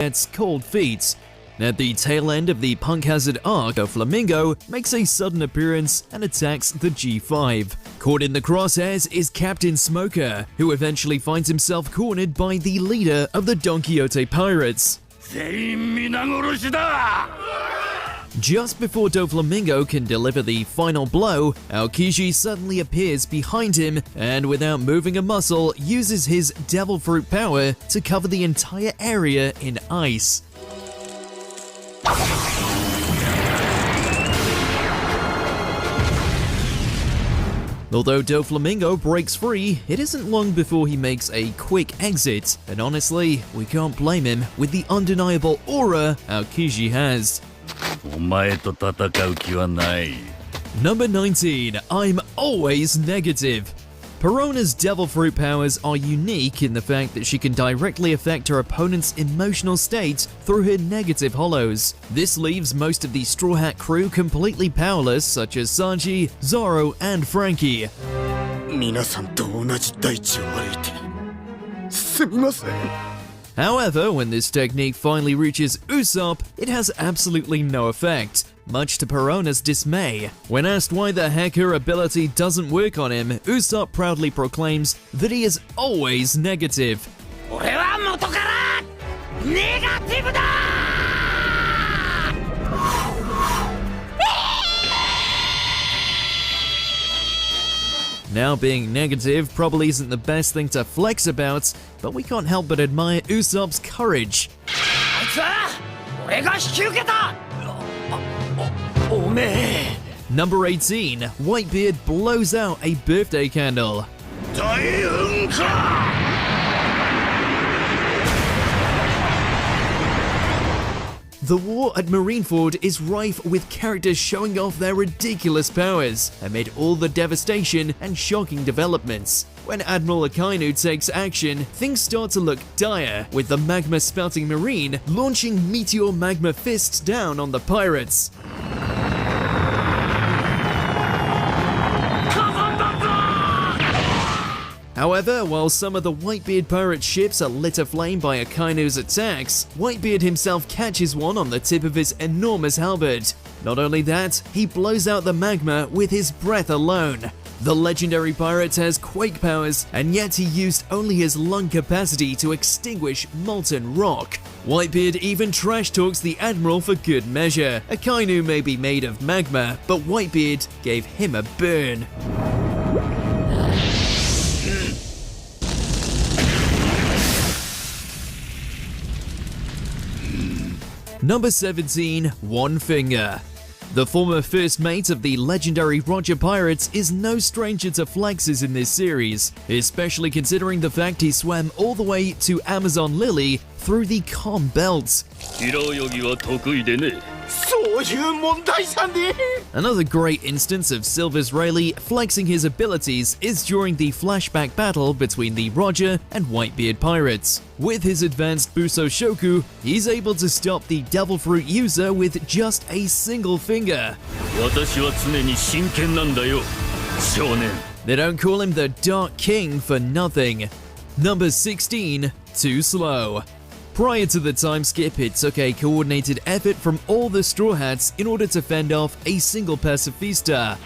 gets cold feet. At the tail end of the Punk Hazard arc, 𝗕𝗲𝗄𝐺 makes a sudden appearance and attacks the G5. Caught in the crosshairs is Captain Smoker, who eventually finds himself cornered by the leader of the Don Quixote pirates. Just before 𝗕𝗲𝗄𝐺 can deliver the final blow, 𝐥𝐤𝐤𝐬𝐷 suddenly appears behind him and without moving a muscle uses his Devil Fruit power to cover the entire area in ice. Although 𝗕𝗲𝗄𝐺 breaks free, it isn't long before he makes a quick exit, and honestly, we can't blame him with the undeniable aura 𝐥𝐤𝐤𝐤 has. Number 19. I'm always negative. Perona's Devil Fruit powers are unique in the fact that she can directly affect her opponent's emotional state through her negative hollows. This leaves most of the Straw Hat crew completely powerless, such as Sanji, Zoro, and Frankie. However, when this technique finally reaches Usopp, it has absolutely no effect, much to Perona's dismay. When asked why the heck her ability doesn't work on him, Usopp proudly proclaims that he is always negative. Now, being negative probably isn't the best thing to flex about, but we can't help but admire Usopp's courage. Number 18. Whitebeard blows out a birthday candle. The war at Marineford is rife with characters showing off their ridiculous powers amid all the devastation and shocking developments. When Admiral Akainu takes action, things start to look dire, with the magma-spouting Marine launching meteor magma fists down on the pirates. However, while some of the Whitebeard pirate ships are lit aflame by Akainu's attacks, Whitebeard himself catches one on the tip of his enormous halberd. Not only that, he blows out the magma with his breath alone. The legendary pirate has quake powers, and yet he used only his lung capacity to extinguish molten rock. Whitebeard even trash talks the Admiral for good measure. Akainu may be made of magma, but Whitebeard gave him a burn. Number 17. One Finger. The former first mate of the legendary Roger Pirates is no stranger to flexes in this series, especially considering the fact he swam all the way to Amazon Lily through the calm belt. Another great instance of Silver's Rayleigh flexing his abilities is during the flashback battle between the Roger and Whitebeard pirates. With his advanced Buso Shoku, he's able to stop the Devil Fruit user with just a single finger. They don't call him the Dark King for nothing. Number 16. Too slow. Prior to the time skip, it took a coordinated effort from all the Straw Hats in order to fend off a single pacifista.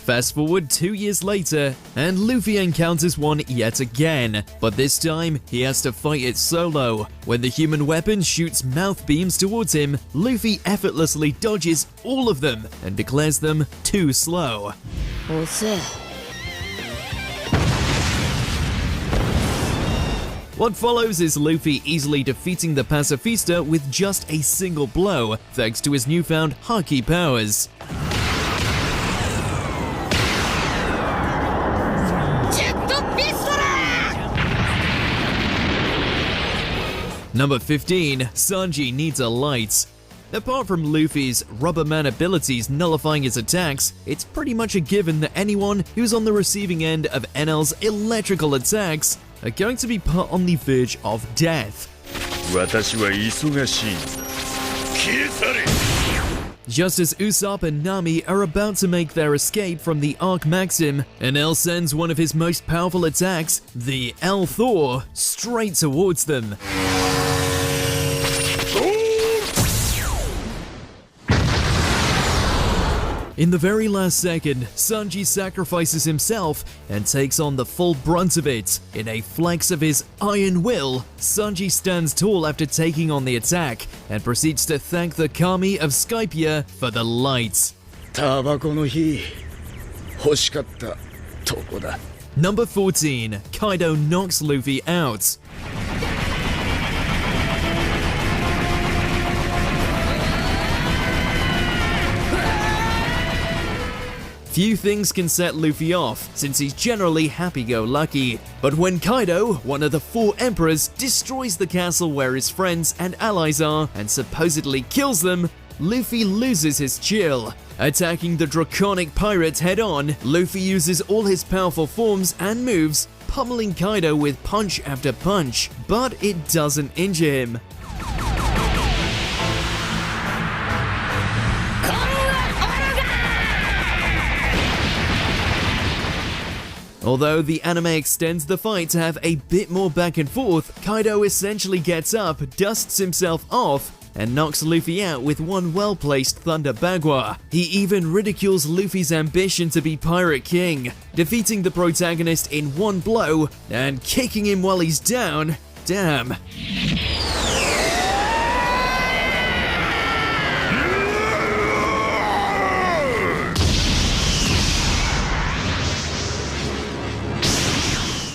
Fast forward 2 years later, and Luffy encounters one yet again, but this time he has to fight it solo. When the human weapon shoots mouth beams towards him, Luffy effortlessly dodges all of them and declares them too slow. What follows is Luffy easily defeating the pacifista with just a single blow, thanks to his newfound Haki powers. Number 15. Sanji needs a light. Apart from Luffy's Rubberman abilities nullifying his attacks, it's pretty much a given that anyone who's on the receiving end of Enel's electrical attacks are going to be put on the verge of death. Just as Usopp and Nami are about to make their escape from the Arc Maxim, Enel sends one of his most powerful attacks, the 𝐿𝐷or, straight towards them. In the very last second, Sanji sacrifices himself and takes on the full brunt of it. In a flex of his iron will, Sanji stands tall after taking on the attack and proceeds to thank the kami of 𝐥𝐤𝐤𝐤𝐷 for the light. Number 14. Kaido knocks Luffy out. Few things can set Luffy off, since he's generally happy-go-lucky. But when Kaido, one of the 4 emperors, destroys the castle where his friends and allies are and supposedly kills them, Luffy loses his chill. Attacking the draconic pirates head-on, Luffy uses all his powerful forms and moves, pummeling Kaido with punch after punch, but it doesn't injure him. Although the anime extends the fight to have a bit more back and forth, Kaido essentially gets up, dusts himself off, and knocks Luffy out with one well-placed Thunder Bagua. He even ridicules Luffy's ambition to be Pirate King, defeating the protagonist in one blow and kicking him while he's down. Damn.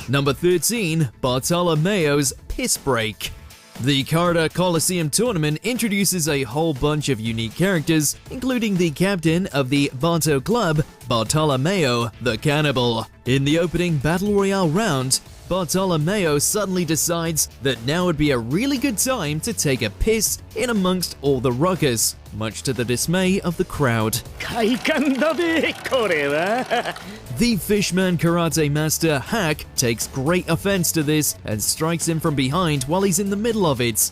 Number 13. 𝐵𝗲𝐿𝐴 Piss Break. The 𝐴𝐸𝐷 Coliseum tournament introduces a whole bunch of unique characters, including the captain of the Barto Club, 𝐵𝗲𝐿𝐴 the Cannibal. In the opening Battle Royale round, 𝐵𝗲𝐿𝐴 suddenly decides that now would be a really good time to take a piss in amongst all the ruckus, much to the dismay of the crowd. The Fishman karate master Hack takes great offense to this and strikes him from behind while he's in the middle of it.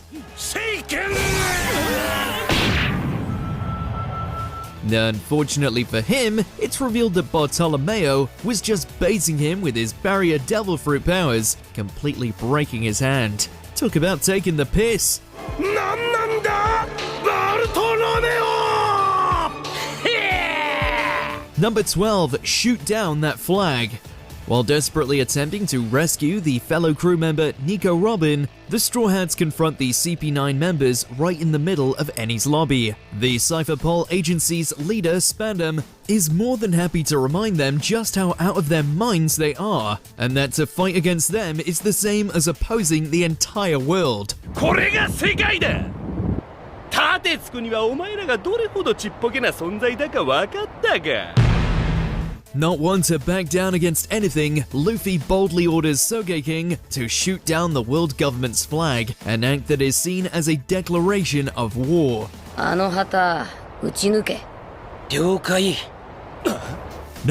Unfortunately for him, it's revealed that 𝐵𝗲𝐿𝐴 was just baiting him with his barrier devil fruit powers, completely breaking his hand. Talk about taking the piss. Number 12. Shoot down that flag. While desperately attempting to rescue the fellow crew member Nico Robin, the Straw Hats confront the CP9 members right in the middle of Eni's lobby. The Cypherpol agency's leader, Spandam, is more than happy to remind them just how out of their minds they are, and that to fight against them is the same as opposing the entire world. Not one to back down against anything, Luffy boldly orders Sogeking to shoot down the world government's flag, an act that is seen as a declaration of war. No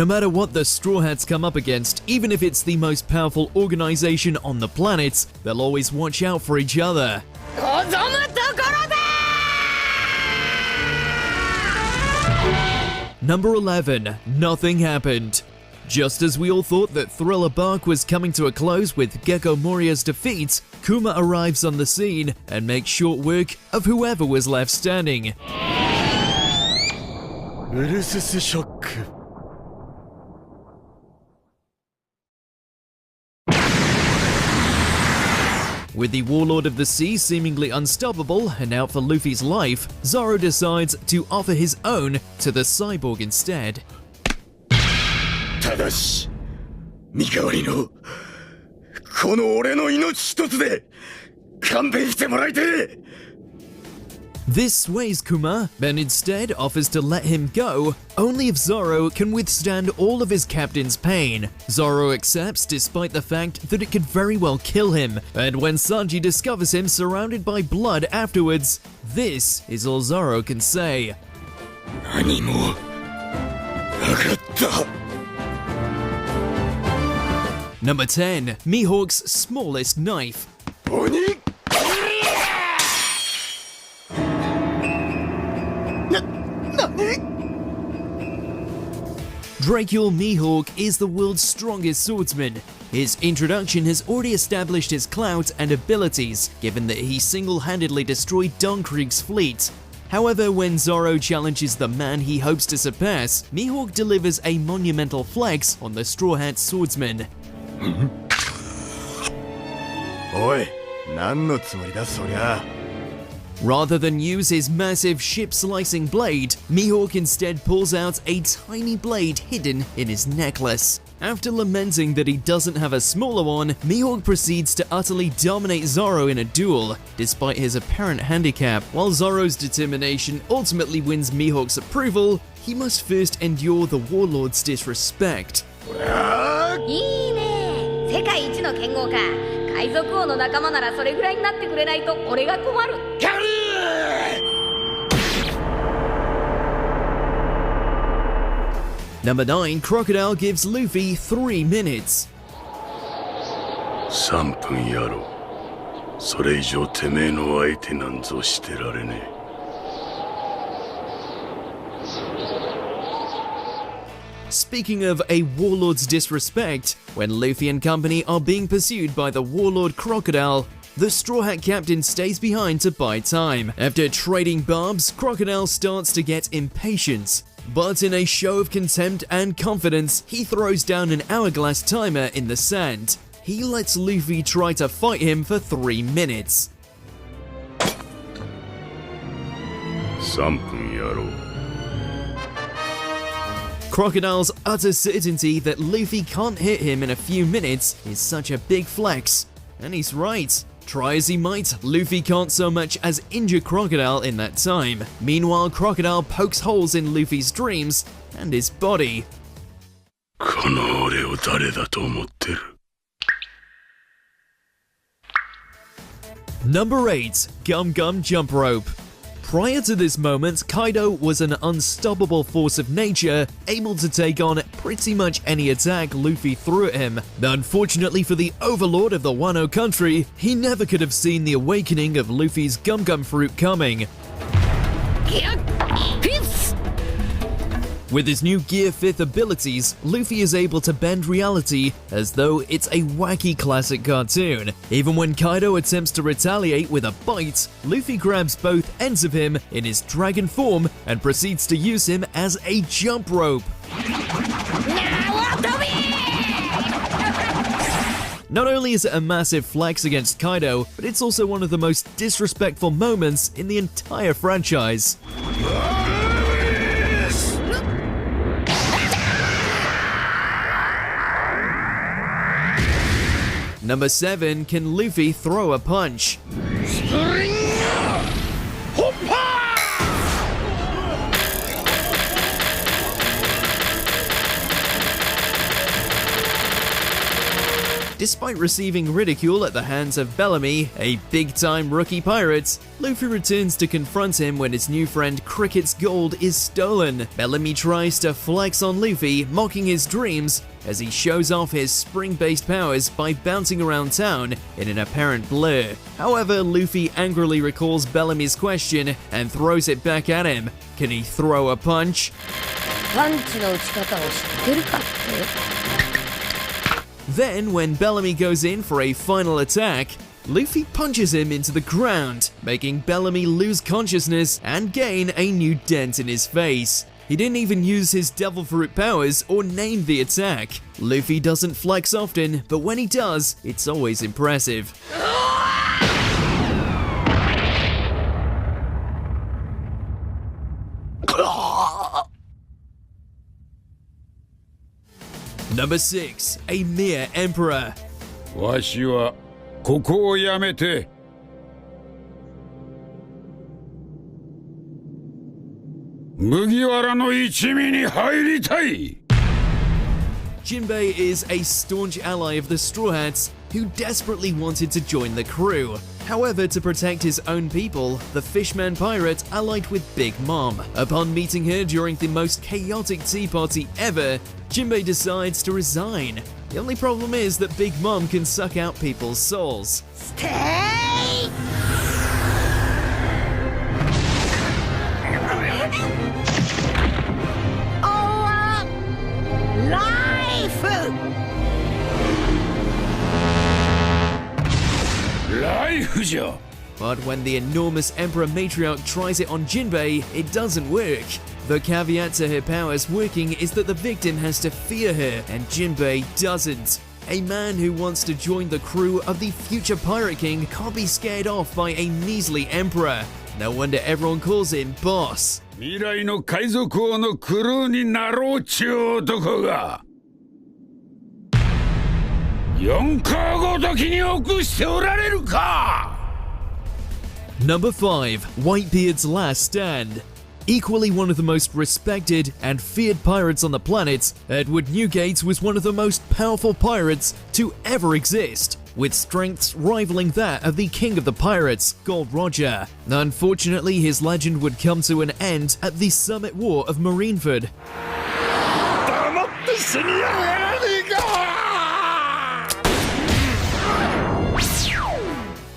matter what the Straw Hats come up against, even if it's the most powerful organization on the planet, they'll always watch out for each other. Number 11. Nothing happened. Just as we all thought that Thriller Bark was coming to a close with Gecko Moria's defeat, Kuma arrives on the scene and makes short work of whoever was left standing. With the Warlord of the Sea seemingly unstoppable and out for Luffy's life, Zoro decides to offer his own to the cyborg instead. This sways Kuma, and instead offers to let him go, only if Zoro can withstand all of his captain's pain. Zoro accepts despite the fact that it could very well kill him, and when Sanji discovers him surrounded by blood afterwards, this is all Zoro can say. Number 10. Mihawk's smallest knife. 𝐥𝐢𝐤𝐤𝐬𝐷 is the world's strongest swordsman. His introduction has already established his clout and abilities, given that he single-handedly destroyed Don Krieg's fleet. However, when Zoro challenges the man he hopes to surpass, Mihawk delivers a monumental flex on the Straw Hat swordsman. おい、何のつもりだそりゃ。 Rather than use his massive ship-slicing blade, Mihawk instead pulls out a tiny blade hidden in his necklace. After lamenting that he doesn't have a smaller one, Mihawk proceeds to utterly dominate Zoro in a duel, despite his apparent handicap. While Zoro's determination ultimately wins Mihawk's approval, he must first endure the warlord's disrespect. いいね。世界一の剣豪か。海賊王の仲間ならそれぐらいになってくれないと俺が困る。Number 9, Crocodile gives Luffy 3 minutes. 3分やろう。それ以上てめえの相手なんぞしてられねえ。 Speaking of a warlord's disrespect, when Luffy and company are being pursued by the warlord Crocodile, the Straw Hat captain stays behind to buy time. After trading barbs, Crocodile starts to get impatient. But in a show of contempt and confidence, he throws down an hourglass timer in the sand. He lets Luffy try to fight him for 3 minutes. 3分やろう。 Crocodile's utter certainty that Luffy can't hit him in a few minutes is such a big flex. And he's right. Try as he might, Luffy can't so much as injure Crocodile in that time. Meanwhile, Crocodile pokes holes in Luffy's dreams and his body. この俺を誰だと思ってる。 Number 8, Gum Gum Jump Rope. Prior to this moment, Kaido was an unstoppable force of nature, able to take on pretty much any attack Luffy threw at him. Unfortunately for the overlord of the Wano country, he never could have seen the awakening of Luffy's Gum Gum fruit coming. With his new Gear 5th abilities, Luffy is able to bend reality as though it's a wacky classic cartoon. Even when Kaido attempts to retaliate with a bite, Luffy grabs both ends of him in his dragon form and proceeds to use him as a jump rope. Not only is it a massive flex against Kaido, but it's also one of the most disrespectful moments in the entire franchise. Number 7, can Luffy throw a punch? Despite receiving ridicule at the hands of Bellamy, a big-time rookie pirate, Luffy returns to confront him when his new friend Cricket's gold is stolen. Bellamy tries to flex on Luffy, mocking his dreams, as he shows off his spring-based powers by bouncing around town in an apparent blur. However, Luffy angrily recalls Bellamy's question and throws it back at him. Can he throw a punch? Then, when Bellamy goes in for a final attack, Luffy punches him into the ground, making Bellamy lose consciousness and gain a new dent in his face. He didn't even use his Devil Fruit powers or name the attack. Luffy doesn't flex often, but when he does, it's always impressive. Number 6, a mere emperor. わしはここをやめて麦わらの一味に入りたい。 Jinbei is a staunch ally of the Straw Hats who desperately wanted to join the crew. However, to protect his own people, the Fishman pirate allied with Big Mom. Upon meeting her during the most chaotic tea party ever, Jinbei decides to resign. The only problem is that Big Mom can suck out people's souls. Stay! ライフじゃ。 But when the enormous Emperor Matriarch tries it on Jinbei, it doesn't work. The caveat to her powers working is that the victim has to fear her, and Jinbei doesn't. A man who wants to join the crew of the future Pirate King can't be scared off by a measly emperor. No wonder everyone calls him boss. 未来の海賊王のクルーになろうちゅう男が4カーごときに臆しておられるか。 Number 5. Whitebeard's Last Stand. Equally one of the most respected and feared pirates on the planet, 𝐥𝐤𝐤𝐬𝐧𝐠 was one of the most powerful pirates to ever exist, with strengths rivaling that of the king of the pirates, 𝐥𝐤𝐤𝐬𝐷. Unfortunately, his legend would come to an end at the Summit War of Marineford.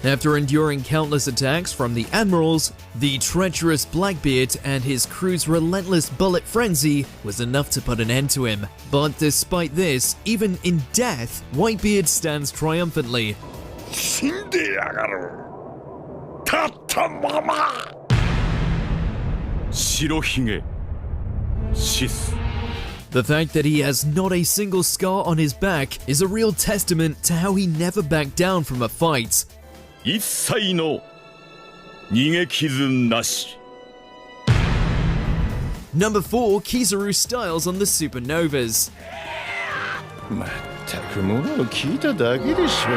After enduring countless attacks from the admirals, the treacherous Blackbeard and his crew's relentless bullet frenzy was enough to put an end to him. But despite this, even in death, Whitebeard stands triumphantly. 死んでやがる。たったまま。白ひげ。シス。 The fact that he has not a single scar on his back is a real testament to how he never backed down from a fight. 一切の逃げ傷なし。 Number 4. 𝐥𝐤𝐤𝐬𝐷 styles on the supernovas. まったくものを聞いただけでしょう。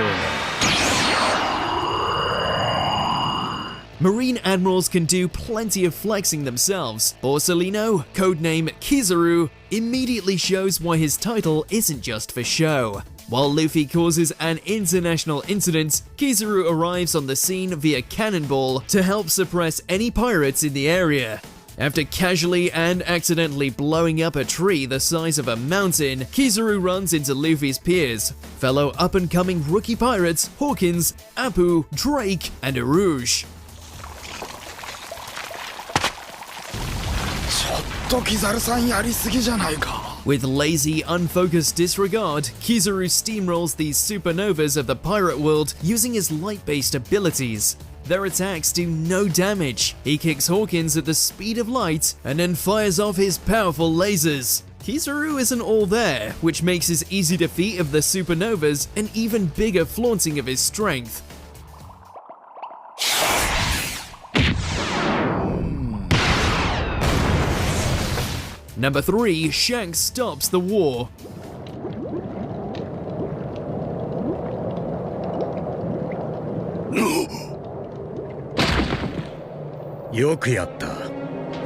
Marine admirals can do plenty of flexing themselves. Borsalino, codename 𝐥𝐤𝐤𝐤, immediately shows why his title isn't just for show. While Luffy causes an international incident, 𝐥𝐤𝐤𝐤 arrives on the scene via cannonball to help suppress any pirates in the area. After casually and accidentally blowing up a tree the size of a mountain, 𝐥𝐤𝐤𝐤 runs into Luffy's peers, fellow up-and-coming rookie pirates Hawkins, Appu, Drake, and 𝐥𝐤𝐤𝐤. ちょっと𝐥𝐤𝐤𝐤さんやりすぎじゃないか。 With lazy, unfocused disregard, 𝐥𝐤𝐤𝐤 steamrolls these supernovas of the pirate world using his light-based abilities. Their attacks do no damage. He kicks Hawkins at the speed of light and then fires off his powerful lasers. 𝐥𝐤𝐤𝐤 isn't all there, which makes his easy defeat of the supernovas an even bigger flaunting of his strength. Number 3. Shanks Stops the War. よくやった。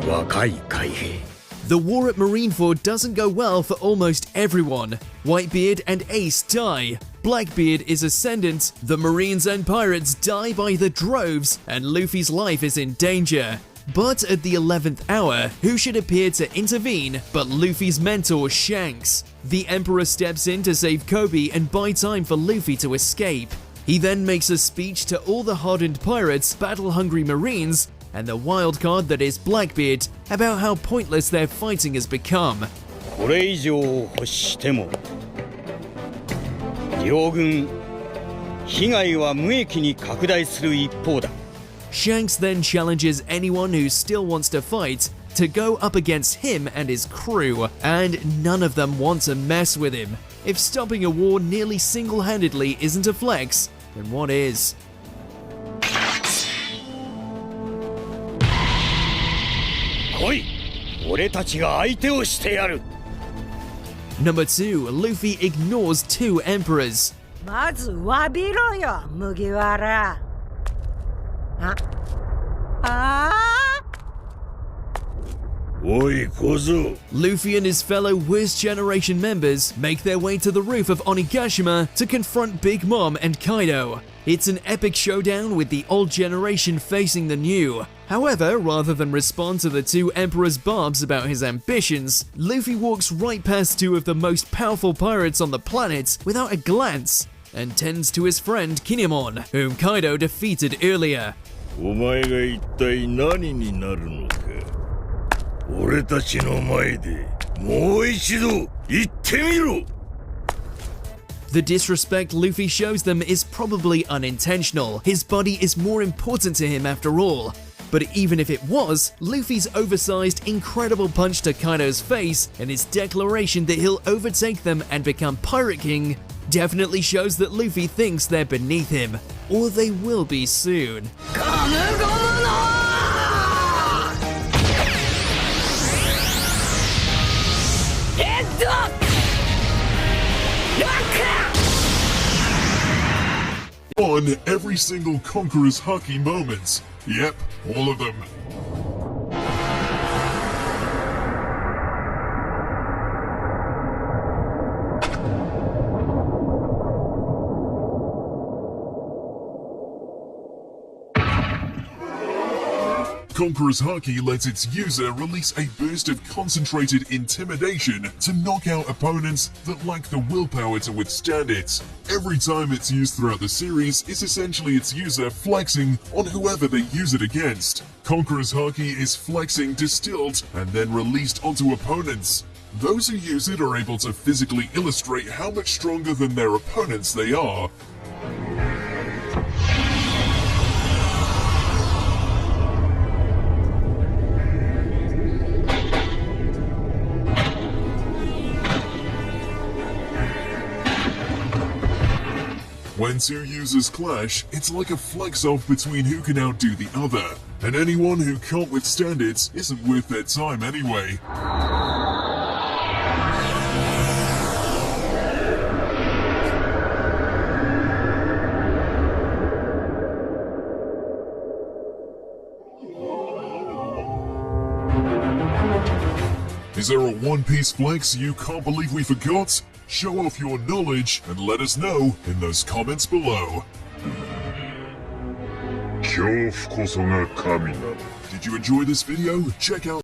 若い海兵。 The war at Marineford doesn't go well for almost everyone. Whitebeard and Ace die. Blackbeard is ascendant, the Marines and pirates die by the droves, and Luffy's life is in danger. But at the 11th hour, who should appear to intervene but Luffy's mentor Shanks? The Emperor steps in to save Kobe and buy time for Luffy to escape. He then makes a speech to all the hardened pirates, battle-hungry Marines, and the wild card that is Blackbeard about how pointless their fighting has become. これ以上欲しても両軍被害は無益に拡大する一方だ。 Shanks then challenges anyone who still wants to fight to go up against him and his crew, and none of them want to mess with him. If stopping a war nearly single-handedly isn't a flex, then what is? 来い、俺たちが相手をしてやる。 Number 2. Luffy ignores two emperors. まず詫びろよ、麦わら。おい小僧。 Luffy and his fellow worst generation members make their way to the roof of Onigashima to confront Big Mom and Kaido. It's an epic showdown with the old generation facing the new. However, rather than respond to the two emperors' barbs about his ambitions, Luffy walks right past two of the most powerful pirates on the planet without a glance, and tends to his friend Kinemon, whom Kaido defeated earlier. お前が一体何になるのか。俺たちの前でもう一度言ってみろ。The disrespect Luffy shows them is probably unintentional. His body is more important to him after all. But even if it was, Luffy's oversized, incredible punch to Kaido's face and his declaration that he'll overtake them and become Pirate King definitely shows that Luffy thinks they're beneath him, or they will be soon. On every single Conqueror's Haki moments. Yep, all of them. Conqueror's Haki lets its user release a burst of concentrated intimidation to knock out opponents that lack the willpower to withstand it. Every time it's used throughout the series is essentially its user flexing on whoever they use it against. Conqueror's Haki is flexing distilled and then released onto opponents. Those who use it are able to physically illustrate how much stronger than their opponents they are. When two users clash, it's like a flex-off between who can outdo the other, and anyone who can't withstand it isn't worth their time anyway. Is there a One Piece flex you can't believe we forgot? Show off your knowledge and let us know in those comments below. Did you enjoy this video? Check out